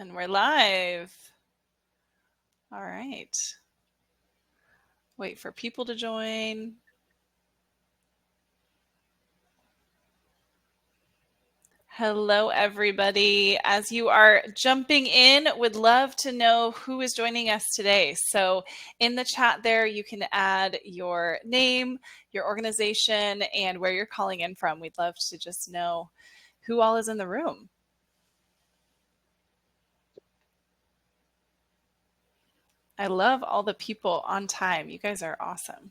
And we're live. All right. Wait for people to join. Hello, everybody. As you are jumping in, would love to know who is joining us today. So in the chat there, you can add your name, your organization, and where you're calling in from. We'd love to just know who all is in the room. I love all the people on time. You guys are awesome.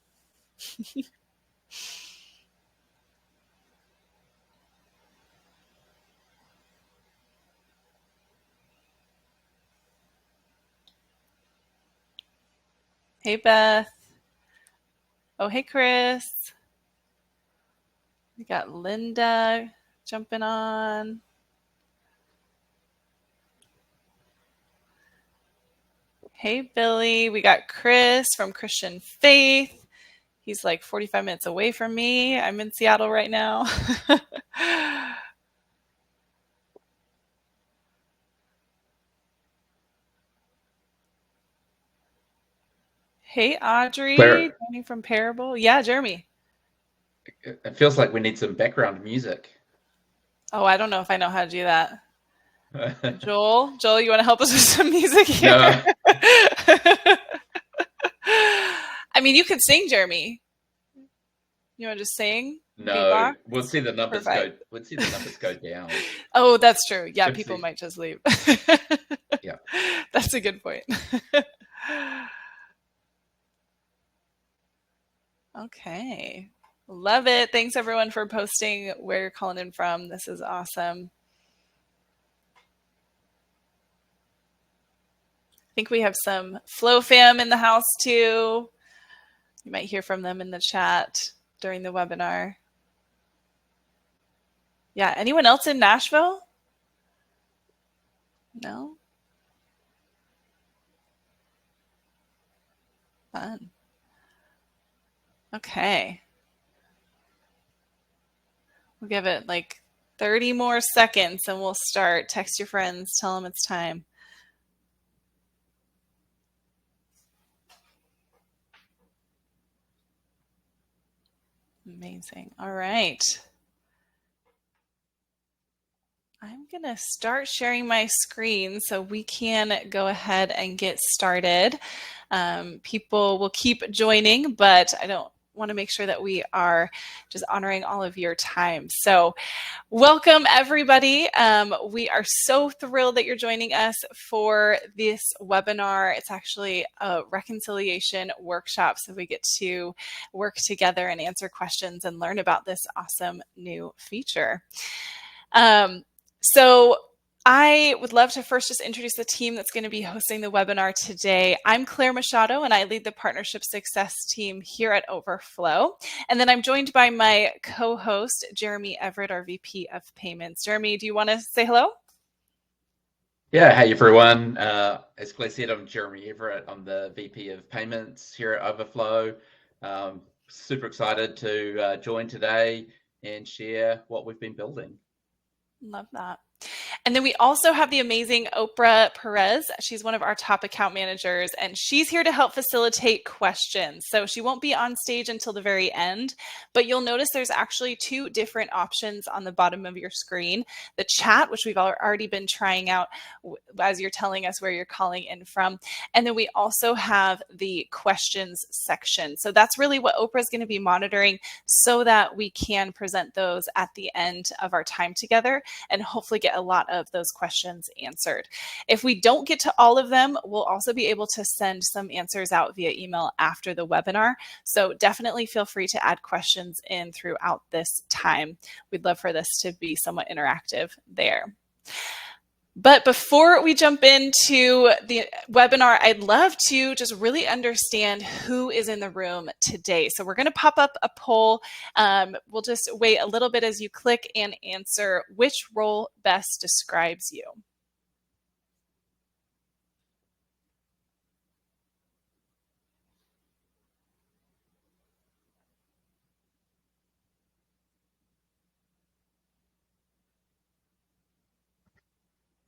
Hey, Beth. Oh, hey, Chris. We got Linda jumping on. Hey, Billy. We got Chris from Christian Faith. He's like 45 minutes away from me. I'm in Seattle right now. Hey, Audrey. Claire, Joining from Parable. Yeah, Jeremy. it feels like we need some background music. Oh, I don't know if I know how to do that. Joel, you want to help us with some music here? No. I mean, you could sing, Jeremy. You want to just sing? No, Beatbox? we'll see the numbers go. Perfect. We'll see the numbers go down. Oh, that's true. Yeah, Good to people see. might just leave. Yeah. That's a good point. Okay. Love it. Thanks everyone for posting where you're calling in from. This is awesome. I think we have some Flow fam in the house too. You might hear from them in the chat during the webinar. Yeah, anyone else in Nashville? No? Fun. Okay. We'll give it like 30 more seconds and we'll start. Text your friends, tell them it's time. Amazing. All right. I'm going to start sharing my screen so we can go ahead and get started. People will keep joining, but I don't want to make sure that we are just honoring all of your time. So welcome, everybody. We are so thrilled that you're joining us for this webinar. It's actually a reconciliation workshop, so we get to work together and answer questions and learn about this awesome new feature. So I would love to first just introduce the team that's going to be hosting the webinar today. I'm Claire Machado, and I lead the Partnership Success team here at Overflow. And then I'm joined by my co-host, Jeremy Everett, our VP of Payments. Jeremy, do you want to say hello? Yeah. Hey, everyone. As Claire said, I'm Jeremy Everett. I'm the VP of Payments here at Overflow. Super excited to join today and share what we've been building. Love that. And then we also have the amazing Oprah Perez. She's one of our top account managers, and she's here to help facilitate questions. So she won't be on stage until the very end, but you'll notice there's actually two different options on the bottom of your screen. The chat, which we've already been trying out as you're telling us where you're calling in from. And then we also have the questions section. So that's really what Oprah is going to be monitoring so that we can present those at the end of our time together and hopefully get a lot of those questions answered. If we don't get to all of them, we'll also be able to send some answers out via email after the webinar. So definitely feel free to add questions in throughout this time. We'd love for this to be somewhat interactive there. But before we jump into the webinar, I'd love to just really understand who is in the room today. So we're going to pop up a poll. We'll just wait a little bit as you click and answer which role best describes you.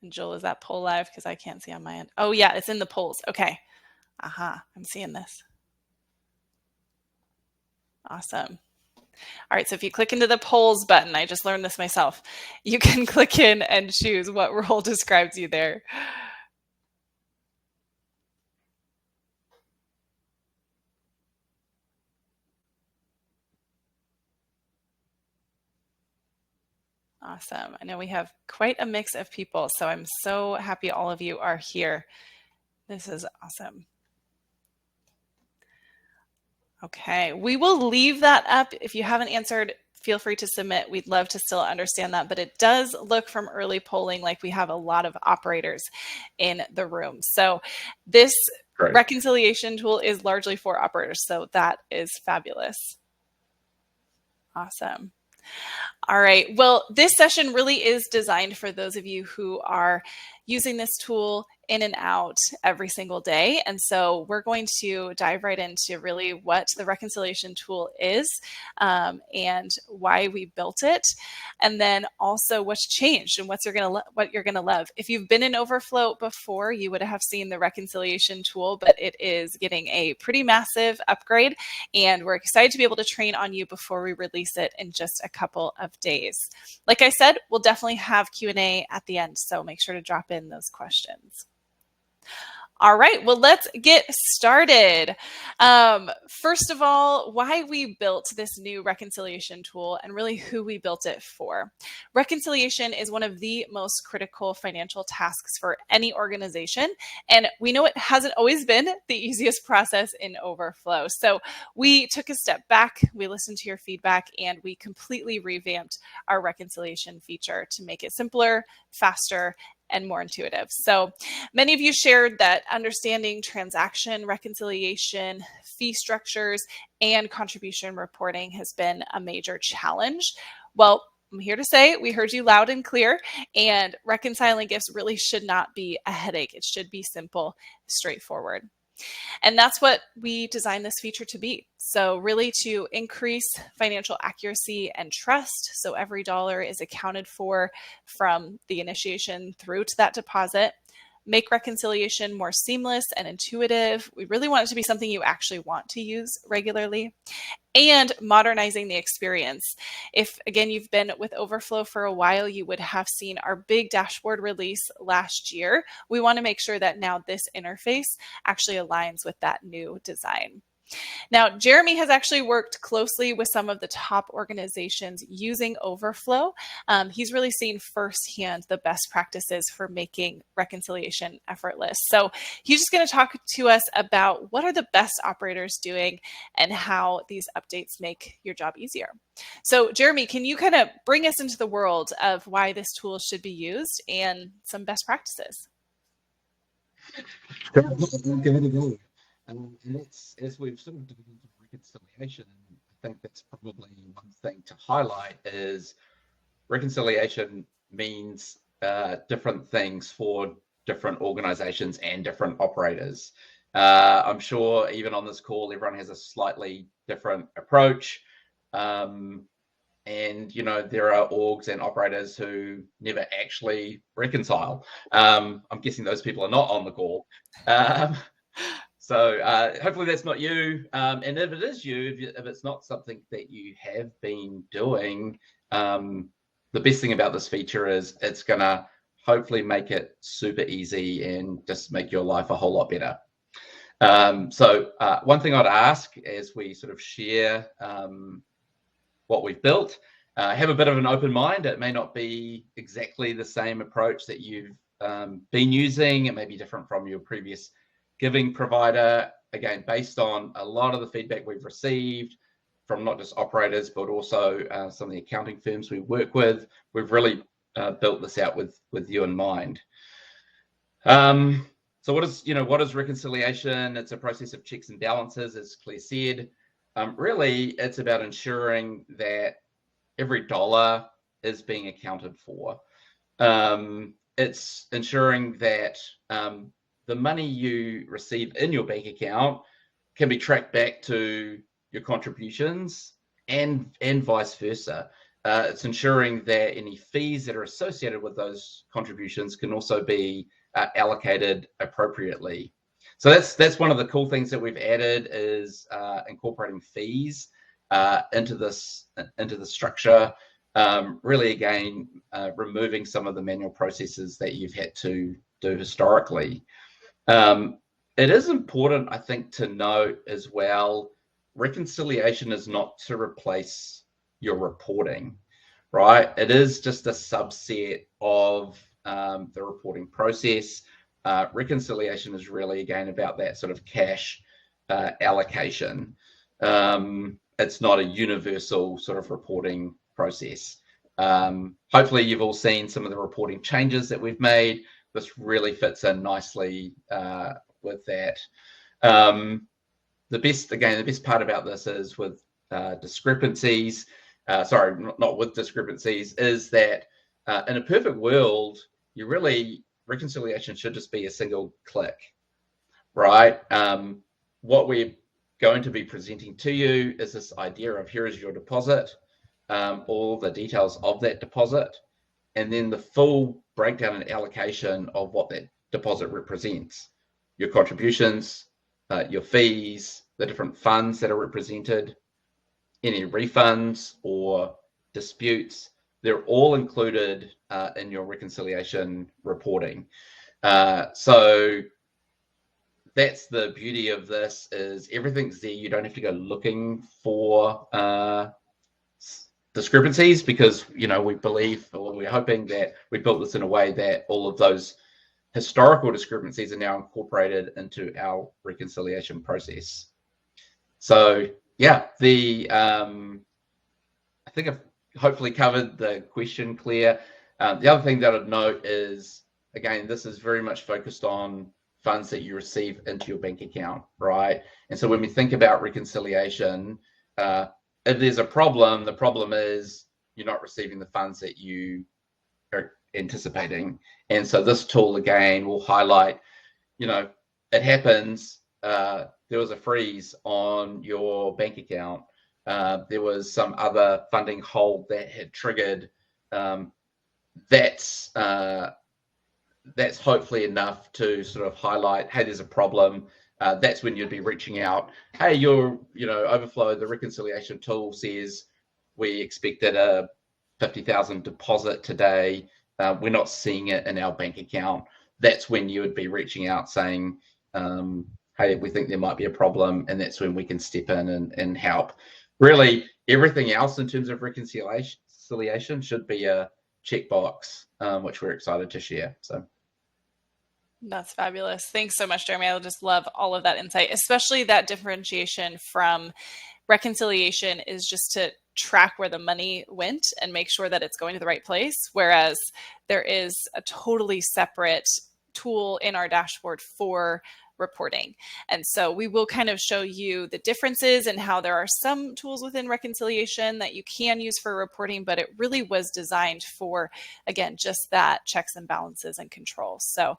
And Joel, is that poll live? Because I can't see on my end. Oh yeah, it's in the polls. Okay. Aha, I'm seeing this. Awesome. All right, so if you click into the polls button, I just learned this myself, you can click in and choose what role describes you there. Awesome. I know we have quite a mix of people, so I'm so happy all of you are here. This is awesome. Okay, we will leave that up. If you haven't answered, feel free to submit. We'd love to still understand that, but it does look from early polling like we have a lot of operators in the room. So this Great. reconciliation tool is largely for operators, so that is fabulous. Awesome. All right. Well, this session really is designed for those of you who are using this tool in and out every single day. And so we're going to dive right into really what the reconciliation tool is and why we built it. And then also what's changed and what you're going to love. If you've been in Overflow before, you would have seen the reconciliation tool, but it is getting a pretty massive upgrade. And we're excited to be able to train on you before we release it in just a couple of days. Like I said, we'll definitely have Q&A at the end, so make sure to drop in those questions. All right, well, let's get started. First of all, why we built this new reconciliation tool and really who we built it for. Reconciliation is one of the most critical financial tasks for any organization, and we know it hasn't always been the easiest process in Overflow. So we took a step back, we listened to your feedback, and we completely revamped our reconciliation feature to make it simpler, faster, and more intuitive. So many of you shared that understanding transaction reconciliation, fee structures, and contribution reporting has been a major challenge. Well, I'm here to say we heard you loud and clear, and reconciling gifts really should not be a headache. It should be simple, straightforward. And that's what we designed this feature to be. So really to increase financial accuracy and trust. So every dollar is accounted for from the initiation through to that deposit. Make reconciliation more seamless and intuitive. We really want it to be something you actually want to use regularly. And modernizing the experience. If, again, you've been with Overflow for a while, you would have seen our big dashboard release last year. We want to make sure that now this interface actually aligns with that new design. Now, Jeremy has actually worked closely with some of the top organizations using Overflow. He's really seen firsthand the best practices for making reconciliation effortless. So he's just going to talk to us about what are the best operators doing and how these updates make your job easier. So Jeremy, can you kind of bring us into the world of why this tool should be used and some best practices? Sure. Okay. And that's, as we've sort of done into reconciliation, I think that's probably one thing to highlight is reconciliation means different things for different organizations and different operators. I'm sure even on this call, everyone has a slightly different approach. And, you know, there are orgs and operators who never actually reconcile. I'm guessing those people are not on the call. So hopefully that's not you. And if it is you, if it's not something that you have been doing, the best thing about this feature is it's going to hopefully make it super easy and just make your life a whole lot better. So one thing I'd ask as we sort of share what we've built, have a bit of an open mind. It may not be exactly the same approach that you've been using. It may be different from your previous giving provider, again, based on a lot of the feedback we've received from not just operators, but also some of the accounting firms we work with. We've really built this out with you in mind. So what is reconciliation? It's a process of checks and balances, as Claire said. Really, it's about ensuring that every dollar is being accounted for. It's ensuring that the money you receive in your bank account can be tracked back to your contributions and vice versa. it's ensuring that any fees that are associated with those contributions can also be allocated appropriately. So that's one of the cool things that we've added is incorporating fees into the structure. Really, again, removing some of the manual processes that you've had to do historically. It is important, I think, to note as well, reconciliation is not to replace your reporting, right? It is just a subset of the reporting process. Reconciliation is really, again, about that sort of cash allocation. It's not a universal sort of reporting process. Hopefully you've all seen some of the reporting changes that we've made. This really fits in nicely with that. The best part about this is with discrepancies, sorry, not with discrepancies, is that in a perfect world, reconciliation should just be a single click, right? What we're going to be presenting to you is this idea of here is your deposit, all the details of that deposit, and then the full breakdown and allocation of what that deposit represents. Your contributions, your fees, the different funds that are represented, any refunds or disputes, they're all included in your reconciliation reporting. So that's the beauty of this, is everything's there. You don't have to go looking for discrepancies, because we believe, or we're hoping that we built this in a way that all of those historical discrepancies are now incorporated into our reconciliation process. So yeah, I think I've hopefully covered the question clear. The other thing that I'd note is, again, this is very much focused on funds that you receive into your bank account, right? And so when we think about reconciliation, if there's a problem, the problem is you're not receiving the funds that you are anticipating. And so this tool, again, will highlight, it happens, there was a freeze on your bank account. There was some other funding hold that had triggered. That's hopefully enough to sort of highlight, hey, there's a problem. That's when you'd be reaching out. Hey, Overflow, the reconciliation tool says we expected a 50,000 deposit today. We're not seeing it in our bank account. That's when you would be reaching out saying, hey, we think there might be a problem, and that's when we can step in and help. Really, everything else in terms of reconciliation should be a checkbox, which we're excited to share. So. That's fabulous. Thanks so much, Jeremy. I just love all of that insight, especially that differentiation from reconciliation is just to track where the money went and make sure that it's going to the right place. Whereas there is a totally separate tool in our dashboard for reporting. And so we will kind of show you the differences and how there are some tools within reconciliation that you can use for reporting, but it really was designed for, again, just that checks and balances and control. So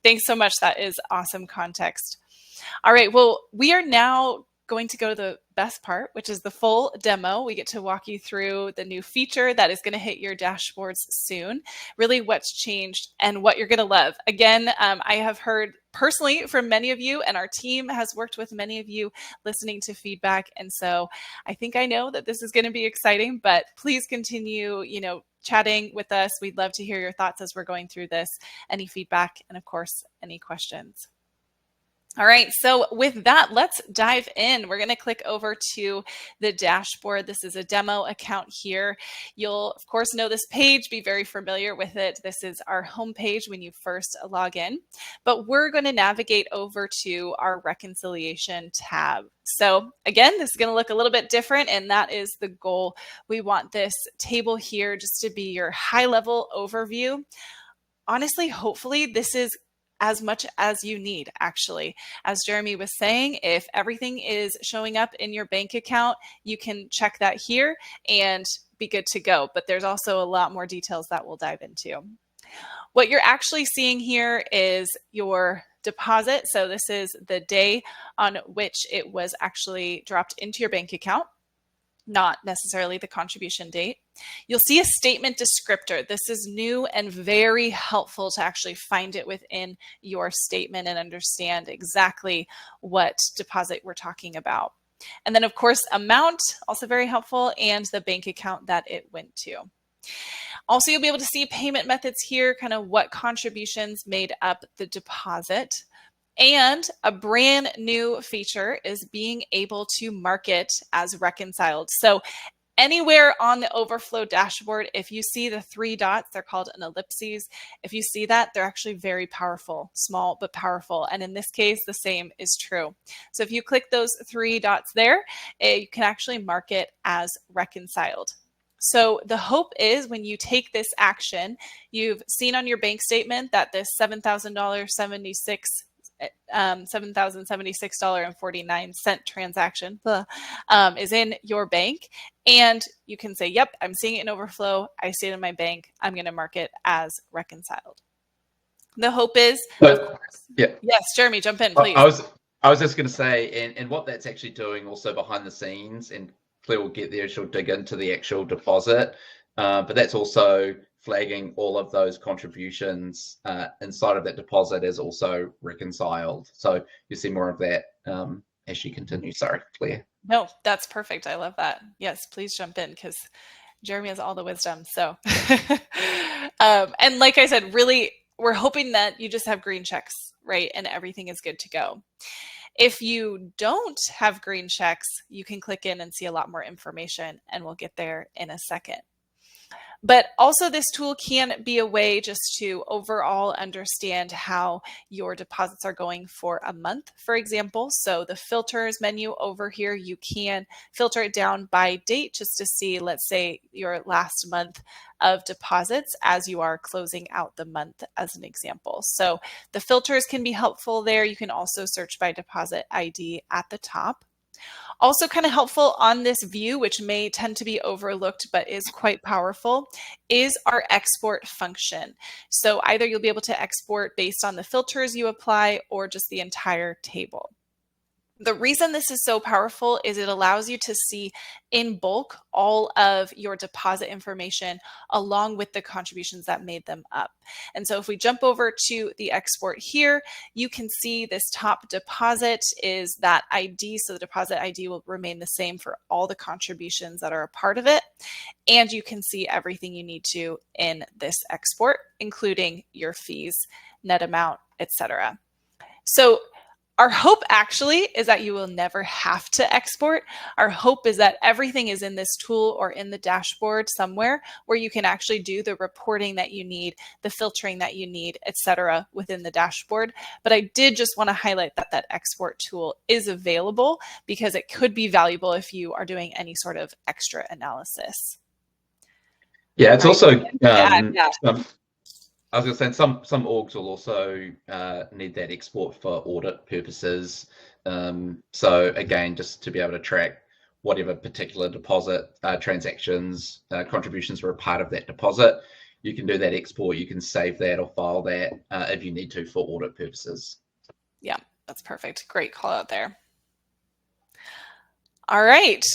thanks so much. That is awesome context. All right. Well, we are now going to go to the best part, which is the full demo. We get to walk you through the new feature that is going to hit your dashboards soon, really what's changed and what you're going to love. Again, I have heard personally from many of you, and our team has worked with many of you listening to feedback. And so I think I know that this is going to be exciting, but please continue, chatting with us. We'd love to hear your thoughts as we're going through this, any feedback, and of course, any questions. All right, so with that, let's dive in. We're going to click over to the dashboard. This is a demo account here. You'll, of course, know this page, be very familiar with it. This is our home page when you first log in, but we're going to navigate over to our reconciliation tab. So again, this is going to look a little bit different, and that is the goal. We want this table here just to be your high-level overview. Honestly, hopefully, this is as much as you need, actually. As Jeremy was saying, if everything is showing up in your bank account, you can check that here and be good to go. But there's also a lot more details that we'll dive into. What you're actually seeing here is your deposit. So this is the day on which it was actually dropped into your bank account. not necessarily the contribution date. You'll see a statement descriptor. This is new and very helpful to actually find it within your statement and understand exactly what deposit we're talking about. And then, of course, amount, also very helpful, and the bank account that it went to. Also, you'll be able to see payment methods here, kind of what contributions made up the deposit. And a brand new feature is being able to mark it as reconciled. So anywhere on the Overflow dashboard, if you see the 3 dots, they're called an ellipses. If you see that, they're actually very powerful, small but powerful. And in this case, the same is true. So if you click those 3 dots there, you can actually mark it as reconciled. So the hope is when you take this action, you've seen on your bank statement that this $7,076.49 transaction is in your bank. And you can say, yep, I'm seeing it in Overflow. I see it in my bank. I'm going to mark it as reconciled. The hope is, of course. Yeah. Yes, Jeremy, jump in, please. I was just going to say, and what that's actually doing also behind the scenes, and Claire will get there, she'll dig into the actual deposit, but that's also flagging all of those contributions inside of that deposit as also reconciled. So you see more of that as she continues. Sorry, Claire. No, that's perfect. I love that. Yes, please jump in because Jeremy has all the wisdom. So, and like I said, really, we're hoping that you just have green checks, right? And everything is good to go. If you don't have green checks, you can click in and see a lot more information, and we'll get there in a second. But also this tool can be a way just to overall understand how your deposits are going for a month, for example. So the filters menu over here, you can filter it down by date just to see, let's say, your last month of deposits as you are closing out the month as an example. So the filters can be helpful there. You can also search by deposit ID at the top. Also kind of helpful on this view, which may tend to be overlooked but is quite powerful, is our export function. So either you'll be able to export based on the filters you apply or just the entire table. The reason this is so powerful is it allows you to see in bulk all of your deposit information along with the contributions that made them up. And so if we jump over to the export here, you can see this top deposit is that ID. So the deposit ID will remain the same for all the contributions that are a part of it. And you can see everything you need to in this export, including your fees, net amount, etc. So our hope actually is that you will never have to export. Our hope is that everything is in this tool or in the dashboard somewhere where you can actually do the reporting that you need, the filtering that you need, etc. within the dashboard. But I did just want to highlight that that export tool is available because it could be valuable if you are doing any sort of extra analysis. Yeah, it's also I was going to say some orgs will also need that export for audit purposes. So again, just to be able to track whatever particular deposit transactions, contributions were a part of that deposit, you can do that export. You can save that or file that if you need to for audit purposes. Yeah, that's perfect. Great call out there. All right.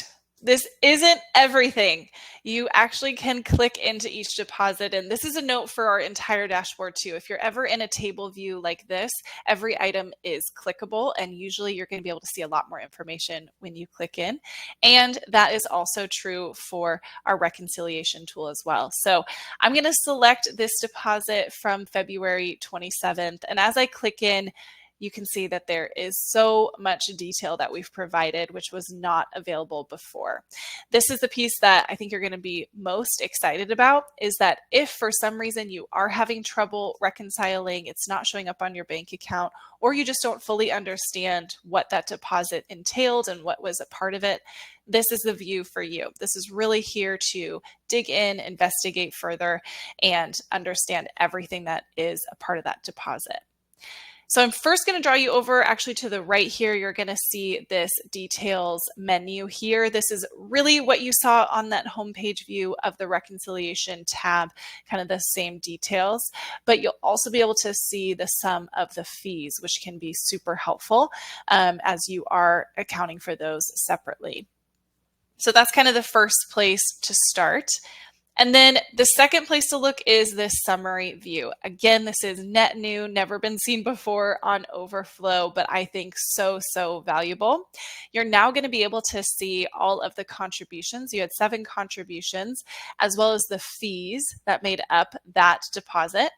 This isn't everything. You actually can click into each deposit, and this is a note for our entire dashboard too. If you're ever in a table view like this, every item is clickable, and usually you're going to be able to see a lot more information when you click in. And that is also true for our reconciliation tool as well. So I'm going to select this deposit from February 27th, and as I click in, you can see that there is so much detail that we've provided, which was not available before. This is the piece that I think you're going to be most excited about, is that if for some reason you are having trouble reconciling, it's not showing up on your bank account, or you just don't fully understand what that deposit entailed and what was a part of it, this is the view for you. This is really here to dig in, investigate further, and understand everything that is a part of that deposit. So I'm first going to draw you over actually to the right here. You're going to see this details menu here. This is really what you saw on that homepage view of the reconciliation tab, kind of the same details, but you'll also be able to see the sum of the fees, which can be super helpful as you are accounting for those separately. So that's kind of the first place to start. And then the second place to look is this summary view. Again, this is net new, never been seen before on Overflow, but I think so, so valuable. You're now going to be able to see all of the contributions. You had 7 contributions, as well as the fees that made up that deposit.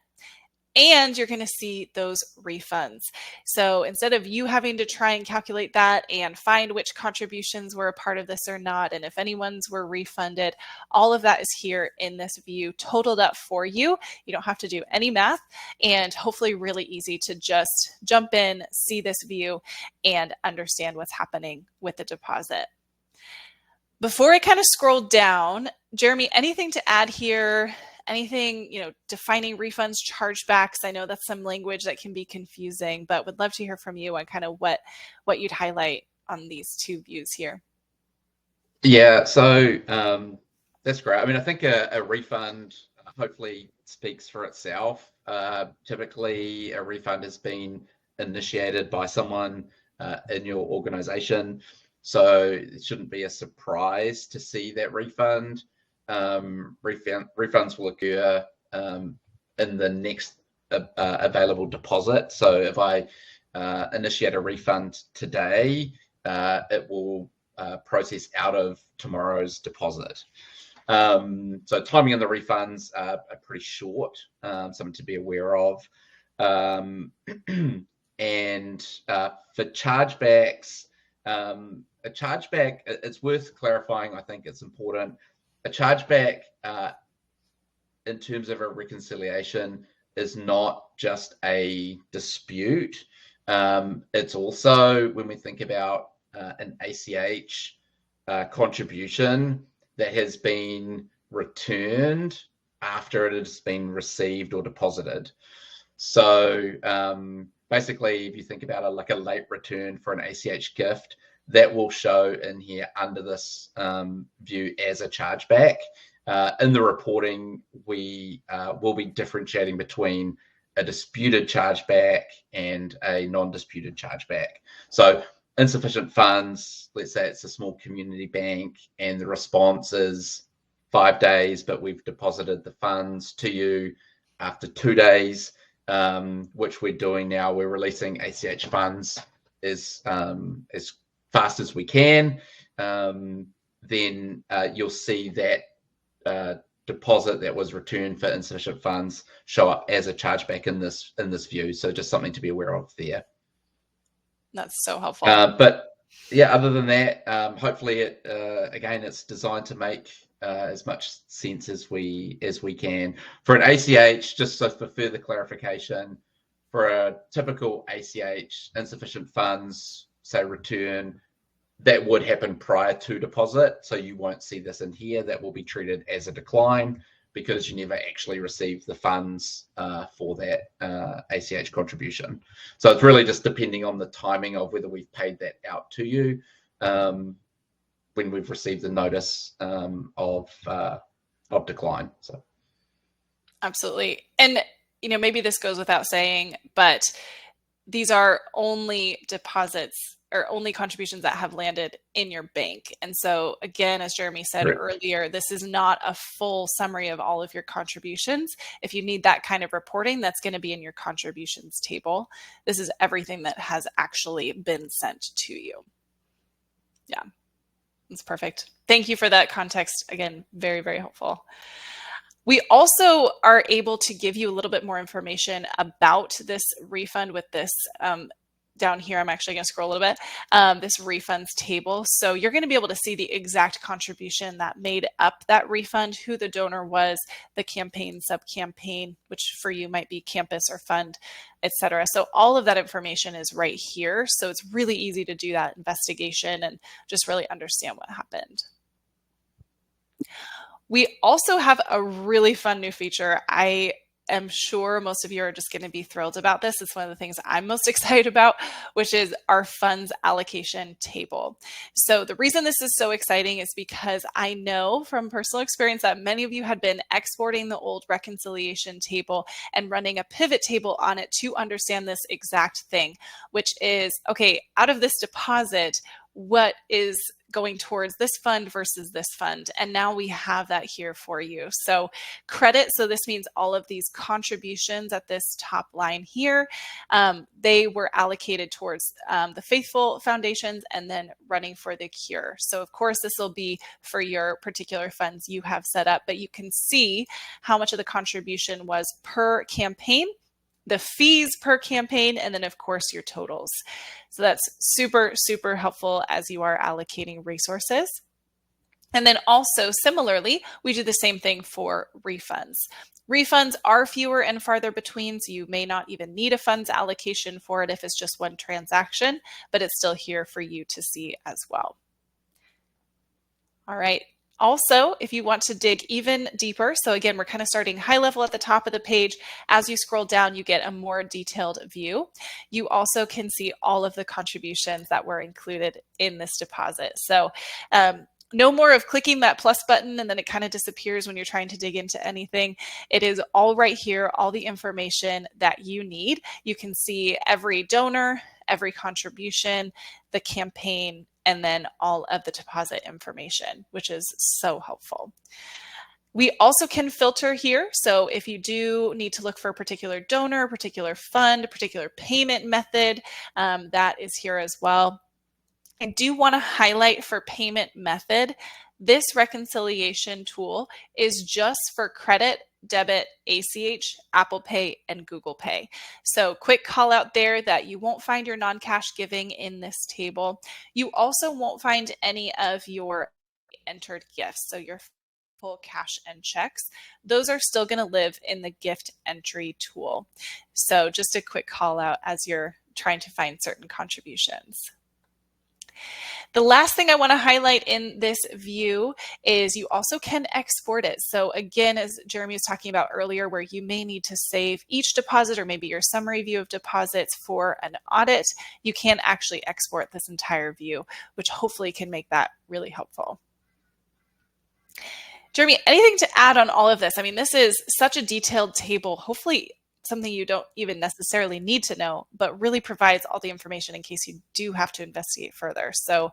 And you're going to see those refunds. So instead of you having to try and calculate that and find which contributions were a part of this or not, and if anyone's were refunded, all of that is here in this view, totaled up for you. You don't have to do any math, and hopefully really easy to just jump in, see this view, and understand what's happening with the deposit. Before I kind of scroll down, Jeremy, anything to add here? Anything, defining refunds, chargebacks? I know that's some language that can be confusing, but would love to hear from you on kind of what you'd highlight on these 2 views here. Yeah, so that's great. I mean, I think a refund hopefully speaks for itself. Typically, a refund has been initiated by someone in your organization, so it shouldn't be a surprise to see that refund. Refunds will occur in the next available deposit. So if I initiate a refund today, it will process out of tomorrow's deposit. So timing on the refunds are pretty short, something to be aware of. And for chargebacks, a chargeback, it's worth clarifying, I think it's important. A chargeback, in terms of a reconciliation, is not just a dispute. It's also, when we think about an ACH contribution that has been returned after it has been received or deposited. So basically, if you think about it like a late return for an ACH gift, that will show in here under this view as a chargeback. In the reporting, we will be differentiating between a disputed chargeback and a non-disputed chargeback. So insufficient funds, let's say it's a small community bank and the response is 5 days, but we've deposited the funds to you after 2 days, which we're doing now. We're releasing ACH funds as fast as we can. Then you'll see that deposit that was returned for insufficient funds show up as a chargeback in this view. So just something to be aware of there. That's so helpful. But yeah, other than that, hopefully again, it's designed to make as much sense as we can. For an ACH, just so for further clarification, for a typical ACH, insufficient funds, say return, that would happen prior to deposit. So you won't see this in here. That will be treated as a decline because you never actually received the funds for that ACH contribution. So it's really just depending on the timing of whether we've paid that out to you when we've received the notice of decline. So absolutely. And maybe this goes without saying, but these are only deposits or only contributions that have landed in your bank. And so again, as Jeremy said earlier, this is not a full summary of all of your contributions. If you need that kind of reporting, that's going to be in your contributions table. This is everything that has actually been sent to you. Yeah, that's perfect. Thank you for that context. Again, very, very helpful. We also are able to give you a little bit more information about this refund with this down here. I'm actually going to scroll a little bit, this refunds table. So you're going to be able to see the exact contribution that made up that refund, who the donor was, the campaign, sub-campaign, which for you might be campus or fund, etc. So all of that information is right here. So it's really easy to do that investigation and just really understand what happened. We also have a really fun new feature. I am sure most of you are just going to be thrilled about this. It's one of the things I'm most excited about, which is our funds allocation table. So the reason this is so exciting is because I know from personal experience that many of you had been exporting the old reconciliation table and running a pivot table on it to understand this exact thing, which is, okay, out of this deposit, what is going towards this fund versus this fund. And now we have that here for you. So credit, so this means all of these contributions at this top line here, they were allocated towards the Faithful Foundations and then Running for the Cure. So of course, this will be for your particular funds you have set up, but you can see how much of the contribution was per campaign, the fees per campaign, and then of course your totals. So that's super, super helpful as you are allocating resources. And then also similarly, we do the same thing for refunds. Refunds are fewer and farther between, so you may not even need a funds allocation for it if it's just one transaction, but it's still here for you to see as well. All right. Also, if you want to dig even deeper, so again, we're kind of starting high level at the top of the page. As you scroll down, you get a more detailed view. You also can see all of the contributions that were included in this deposit. So no more of clicking that plus button and then it kind of disappears when you're trying to dig into anything. It is all right here, all the information that you need. You can see every donor, every contribution, the campaign, and then all of the deposit information, which is so helpful. We also can filter here. So if you do need to look for a particular donor, particular fund, a particular payment method, that is here as well. I do want to highlight for payment method, this reconciliation tool is just for credit, debit, ACH, Apple Pay, and Google Pay. So quick call out there that you won't find your non-cash giving in this table. You also won't find any of your entered gifts. So your full cash and checks, those are still going to live in the gift entry tool. So just a quick call out as you're trying to find certain contributions. The last thing I want to highlight in this view is you also can export it. So again, as Jeremy was talking about earlier, where you may need to save each deposit or maybe your summary view of deposits for an audit, you can actually export this entire view, which hopefully can make that really helpful. Jeremy, anything to add on all of this? I mean, this is such a detailed table. Hopefully something you don't even necessarily need to know, but really provides all the information in case you do have to investigate further. So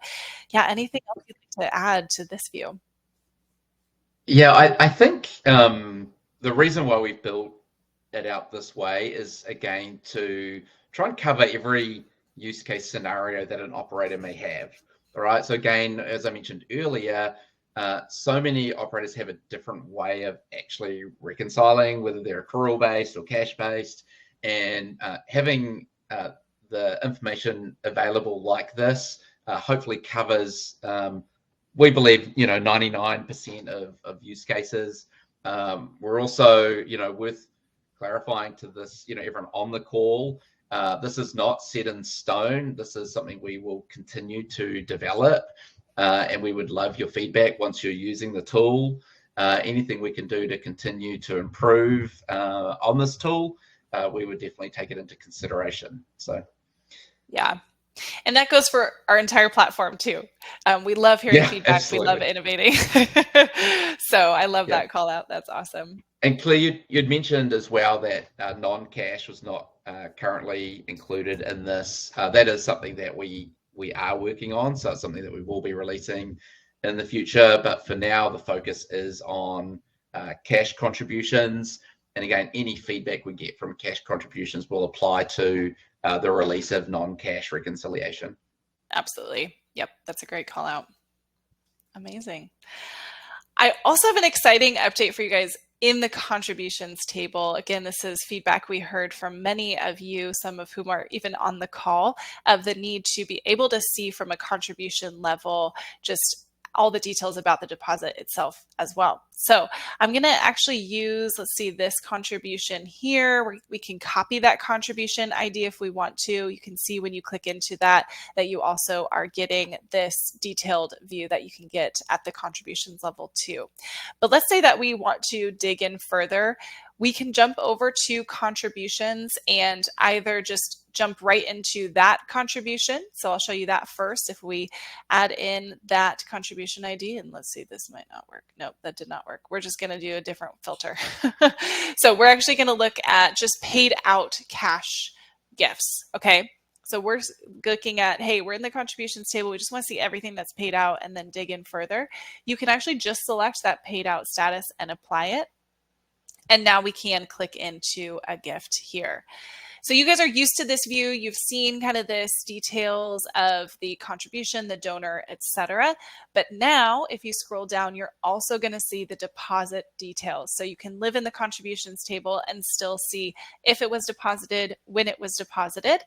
yeah, anything else you'd like to add to this view? Yeah, I think the reason why we've built it out this way is, again, to try and cover every use case scenario that an operator may have. All right. So again, as I mentioned earlier, so many operators have a different way of actually reconciling, whether they're accrual based or cash based, and having the information available like this hopefully covers, we believe, 99% of use cases. We're also, worth clarifying to this, everyone on the call. This is not set in stone. This is something we will continue to develop. And we would love your feedback once you're using the tool. Anything we can do to continue to improve on this tool, we would definitely take it into consideration. So, yeah. And that goes for our entire platform too. We love hearing feedback. Absolutely. We love innovating. So I love that call out. That's awesome. And Claire, you'd mentioned as well that non-cash was not currently included in this. That is something that we are working on. So it's something that we will be releasing in the future. But for now, the focus is on cash contributions. And again, any feedback we get from cash contributions will apply to the release of non-cash reconciliation. Absolutely. Yep. That's a great call out. Amazing. I also have an exciting update for you guys in the contributions table. Again, this is feedback we heard from many of you, some of whom are even on the call, of the need to be able to see from a contribution level just all the details about the deposit itself as well. So I'm going to actually use, let's see, this contribution here. Where we can copy that contribution ID if we want to. You can see when you click into that you also are getting this detailed view that you can get at the contributions level too. But let's say that we want to dig in further. We can jump over to contributions and either just jump right into that contribution. So I'll show you that first. If we add in that contribution ID, and let's see, this might not work. Nope, that did not work. We're just going to do a different filter. So we're actually going to look at just paid out cash gifts. Okay. So we're looking at, hey, we're in the contributions table. We just want to see everything that's paid out and then dig in further. You can actually just select that paid out status and apply it. And now we can click into a gift here. So you guys are used to this view. You've seen kind of this details of the contribution, the donor, etc. But now if you scroll down, you're also going to see the deposit details. So you can live in the contributions table and still see if it was deposited, when it was deposited.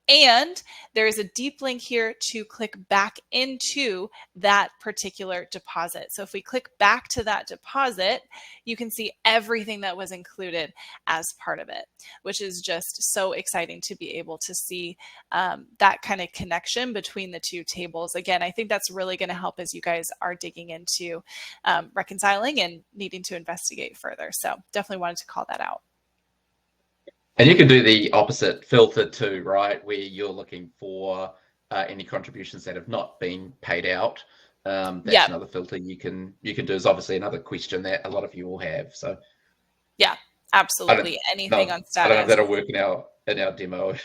And there is a deep link here to click back into that particular deposit. So if we click back to that deposit, you can see everything that was included as part of it, which is just so exciting to be able to see that kind of connection between the two tables. Again, I think that's really going to help as you guys are digging into reconciling and needing to investigate further. So definitely wanted to call that out. And you can do the opposite filter too, right? Where you're looking for any contributions that have not been paid out. That's another filter you can do. Is obviously another question that a lot of you will have. So yeah, absolutely. Anything on status. I don't know if that'll work in our demo.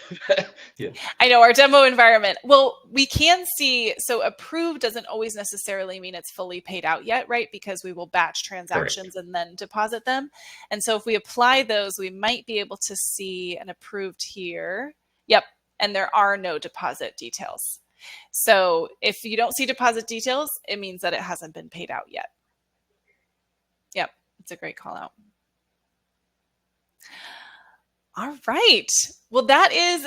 Yeah. I know our demo environment. Well, we can see, so approved doesn't always necessarily mean it's fully paid out yet, right? Because we will batch transactions and then deposit them. And so if we apply those, we might be able to see an approved here. Yep. And there are no deposit details. So if you don't see deposit details, it means that it hasn't been paid out yet. Yep. It's a great call out. All right. Well, that is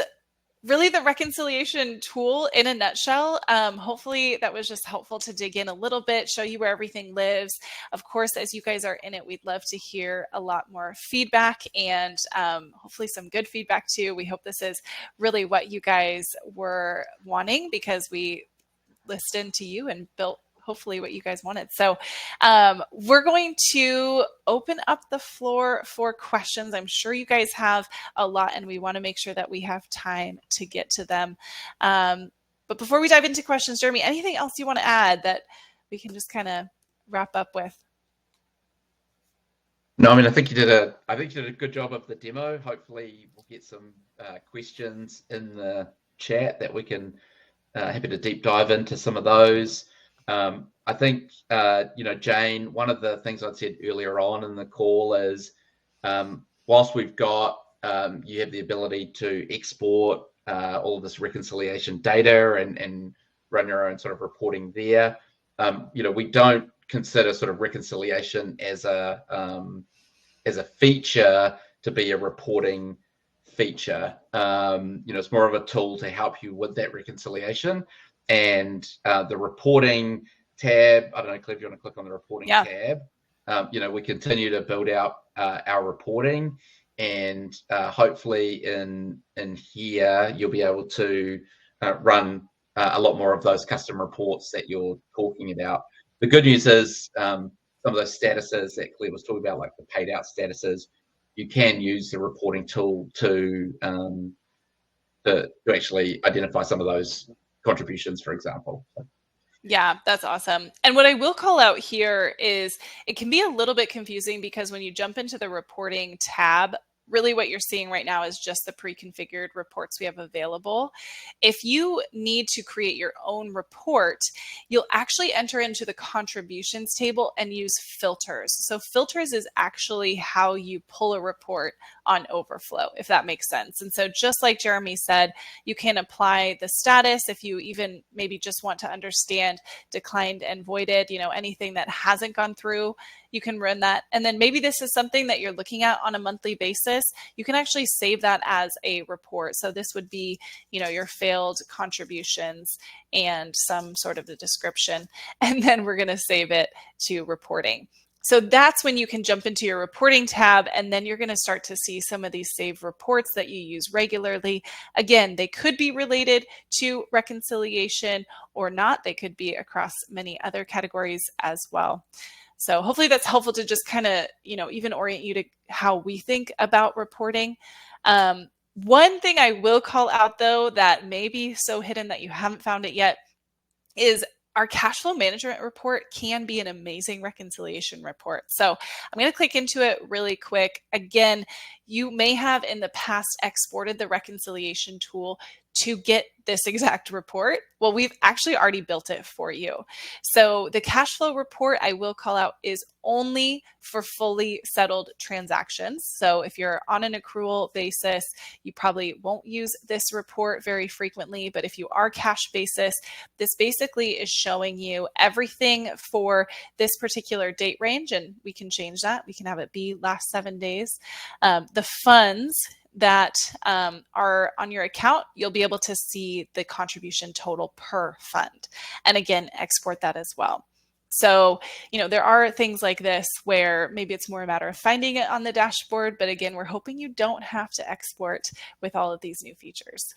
really the reconciliation tool in a nutshell. Hopefully that was just helpful to dig in a little bit, show you where everything lives. Of course, as you guys are in it, we'd love to hear a lot more feedback and hopefully some good feedback too. We hope this is really what you guys were wanting because we listened to you and built hopefully what you guys wanted. So we're going to open up the floor for questions. I'm sure you guys have a lot and we want to make sure that we have time to get to them. But before we dive into questions, Jeremy, anything else you want to add that we can just kind of wrap up with? No, I mean, I think you did a good job of the demo. Hopefully we'll get some questions in the chat that we can happy to deep dive into some of those. I think, Jane, one of the things I'd said earlier on in the call is whilst we've got, you have the ability to export all of this reconciliation data and run your own sort of reporting there. We don't consider sort of reconciliation as a feature to be a reporting feature. It's more of a tool to help you with that reconciliation. And the reporting tab, I don't know, Cliff, you want to click on the reporting tab? We continue to build out our reporting, and hopefully in here you'll be able to run a lot more of those custom reports that you're talking about. The good news is some of those statuses that Claire was talking about, like the paid out statuses, you can use the reporting tool to actually identify some of those contributions, for example. Yeah, that's awesome. And what I will call out here is it can be a little bit confusing because when you jump into the reporting tab, really what you're seeing right now is just the pre-configured reports we have available. If you need to create your own report, you'll actually enter into the contributions table and use filters. So filters is actually how you pull a report on Overflow, if that makes sense. And so just like Jeremy said, you can apply the status if you even maybe just want to understand declined and voided, anything that hasn't gone through, you can run that. And then maybe this is something that you're looking at on a monthly basis. You can actually save that as a report. So this would be, your failed contributions and some sort of the description. And then we're going to save it to reporting. So that's when you can jump into your reporting tab, and then you're going to start to see some of these saved reports that you use regularly. Again, they could be related to reconciliation or not. They could be across many other categories as well. So hopefully that's helpful to just kind of, even orient you to how we think about reporting. One thing I will call out, though, that may be so hidden that you haven't found it yet is our cash flow management report can be an amazing reconciliation report. So I'm going to click into it really quick. Again, you may have in the past exported the reconciliation tool to get this exact report? Well, we've actually already built it for you. So the cash flow report, I will call out, is only for fully settled transactions. So if you're on an accrual basis, you probably won't use this report very frequently. But if you are cash basis, this basically is showing you everything for this particular date range. And we can change that. We can have it be last 7 days. The funds that are on your account, you'll be able to see the contribution total per fund. And again, export that as well. So, there are things like this where maybe it's more a matter of finding it on the dashboard. But again, we're hoping you don't have to export with all of these new features.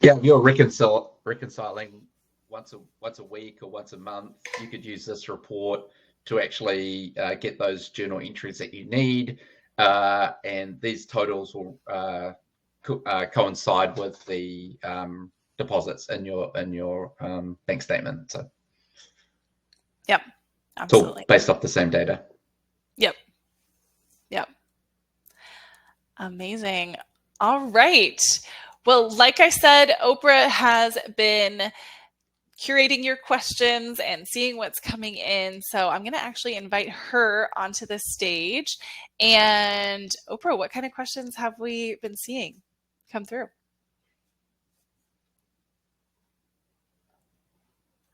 Yeah, if you're reconciling once a week or once a month, you could use this report to actually get those journal entries that you need. And these totals will coincide with the deposits in your bank statement. So, yep, absolutely, it's all based off the same data. Yep. Amazing. All right. Well, like I said, Oprah has been curating your questions and seeing what's coming in. So I'm going to actually invite her onto the stage. And Oprah, what kind of questions have we been seeing come through?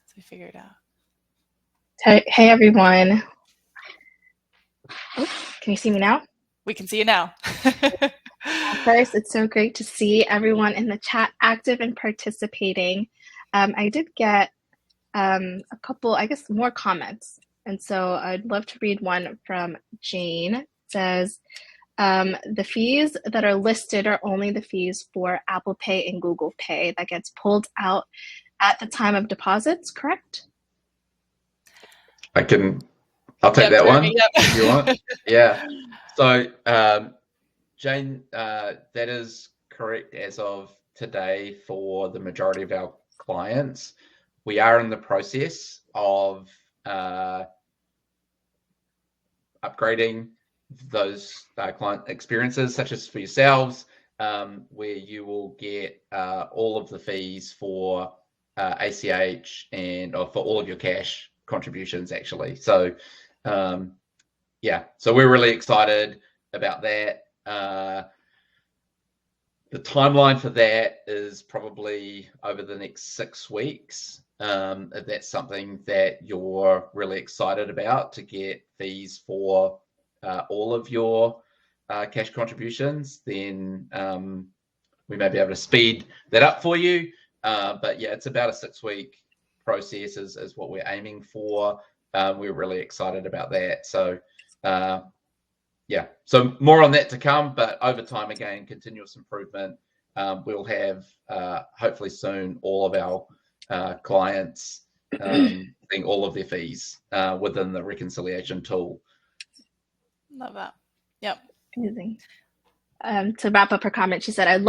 So we figure it out. Hey everyone. Oh, can you see me now? We can see you now. First, it's so great to see everyone in the chat active and participating. I did get a couple, I guess, more comments. And so I'd love to read one from Jane. It says, the fees that are listed are only the fees for Apple Pay and Google Pay that gets pulled out at the time of deposits, correct? I'll take that one if you want. Yeah. So, Jane, that is correct as of today for the majority of our clients. We are in the process of upgrading those client experiences, such as for yourselves, where you will get all of the fees for ACH and for all of your cash contributions, actually. So, yeah, so we're really excited about that. The timeline for that is probably over the next 6 weeks. If that's something that you're really excited about, to get fees for all of your cash contributions, then we may be able to speed that up for you. But yeah, it's about a 6-week process is what we're aiming for. We're really excited about that. So yeah, so more on that to come, but over time, again, continuous improvement. We'll have hopefully soon all of our clients seeing all of their fees within the reconciliation tool. Love that. Yep. Amazing. To wrap up her comment, she said, I would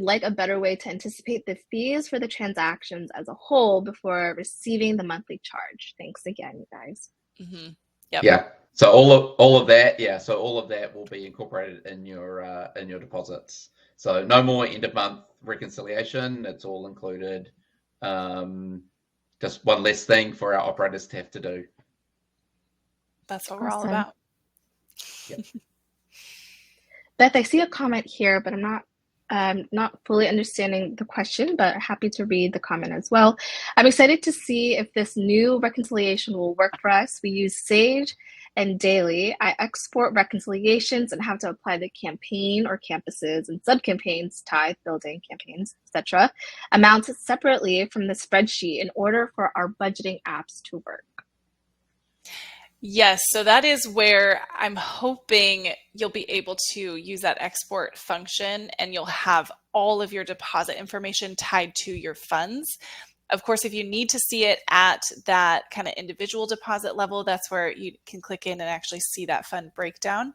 like a better way to anticipate the fees for the transactions as a whole before receiving the monthly charge. Thanks again, you guys. Mm-hmm. Yep. Yeah. So all of that, yeah. So all of that will be incorporated in your deposits. So no more end of month reconciliation. It's all included. Just one less thing for our operators to have to do. That's what we're all about. Yep. Beth, I see a comment here, but I'm not fully understanding the question, but happy to read the comment as well. I'm excited to see if this new reconciliation will work for us. We use Sage and daily. I export reconciliations and have to apply the campaign or campuses and sub-campaigns, tithe, building, campaigns, etc. amounts separately from the spreadsheet in order for our budgeting apps to work. Yes, so that is where I'm hoping you'll be able to use that export function, and you'll have all of your deposit information tied to your funds. Of course, if you need to see it at that kind of individual deposit level, that's where you can click in and actually see that fund breakdown.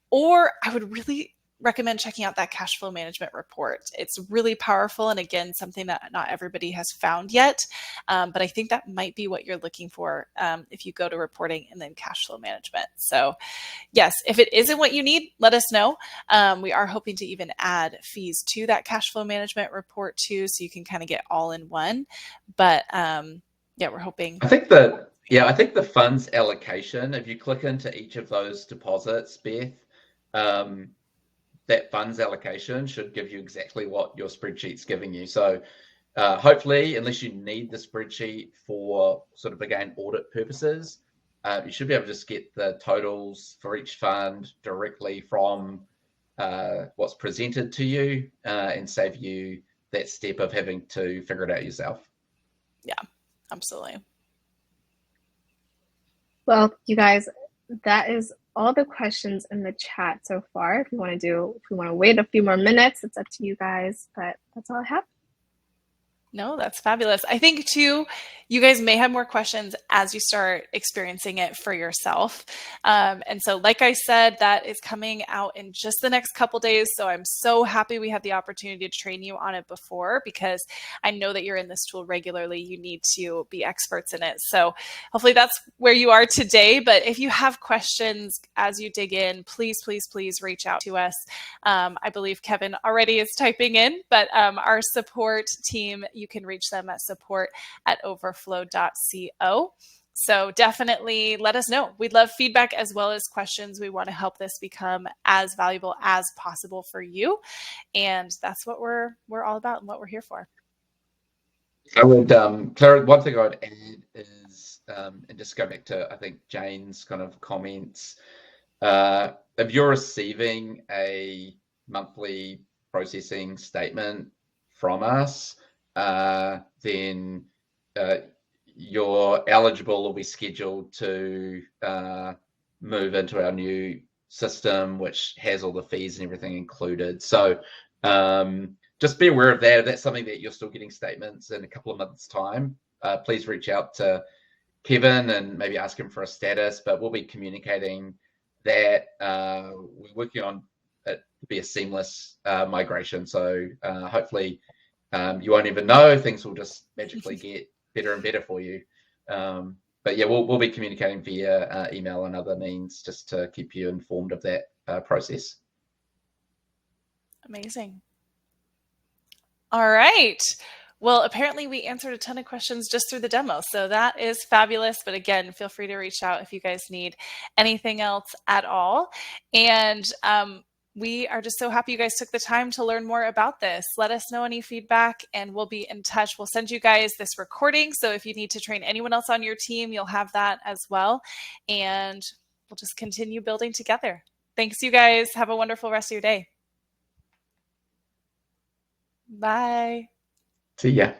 Or I would really recommend checking out that cash flow management report. It's really powerful, and again, something that not everybody has found yet, but I think that might be what you're looking for if you go to reporting and then cash flow management. So yes, if it isn't what you need, let us know. We are hoping to even add fees to that cash flow management report too, so you can kind of get all in one. But yeah, we're hoping. I think the funds allocation, if you click into each of those deposits, Beth, that funds allocation should give you exactly what your spreadsheet's giving you. So hopefully, unless you need the spreadsheet for sort of, again, audit purposes, you should be able to just get the totals for each fund directly from what's presented to you and save you that step of having to figure it out yourself. Yeah, absolutely. Well, you guys, that is all the questions in the chat so far. If we want to wait a few more minutes, it's up to you guys, but that's all I have. No, that's fabulous. I think too, you guys may have more questions as you start experiencing it for yourself. And so, like I said, that is coming out in just the next couple days. So I'm so happy we had the opportunity to train you on it before, because I know that you're in this tool regularly. You need to be experts in it. So hopefully that's where you are today. But if you have questions as you dig in, please, please, please reach out to us. I believe Kevin already is typing in, but our support team, you can reach them at support@overflow.co. So definitely let us know. We'd love feedback as well as questions. We want to help this become as valuable as possible for you. And that's what we're all about and what we're here for. I would, Clara, one thing I would add is, and just go back to, I think, Jane's kind of comments. If you're receiving a monthly processing statement from us, then you're eligible or be scheduled to move into our new system, which has all the fees and everything included. So just be aware of that. If that's something that you're still getting statements in a couple of months' time, please reach out to Kevin and maybe ask him for a status, but we'll be communicating that. We're working on it to be a seamless migration. So hopefully you won't even know. Things will just magically get better and better for you. But yeah, we'll be communicating via email and other means just to keep you informed of that process. Amazing. All right. Well, apparently we answered a ton of questions just through the demo. So that is fabulous. But again, feel free to reach out if you guys need anything else at all. And we are just so happy you guys took the time to learn more about this. Let us know any feedback and we'll be in touch. We'll send you guys this recording. So if you need to train anyone else on your team, you'll have that as well. And we'll just continue building together. Thanks, you guys. Have a wonderful rest of your day. Bye. See ya.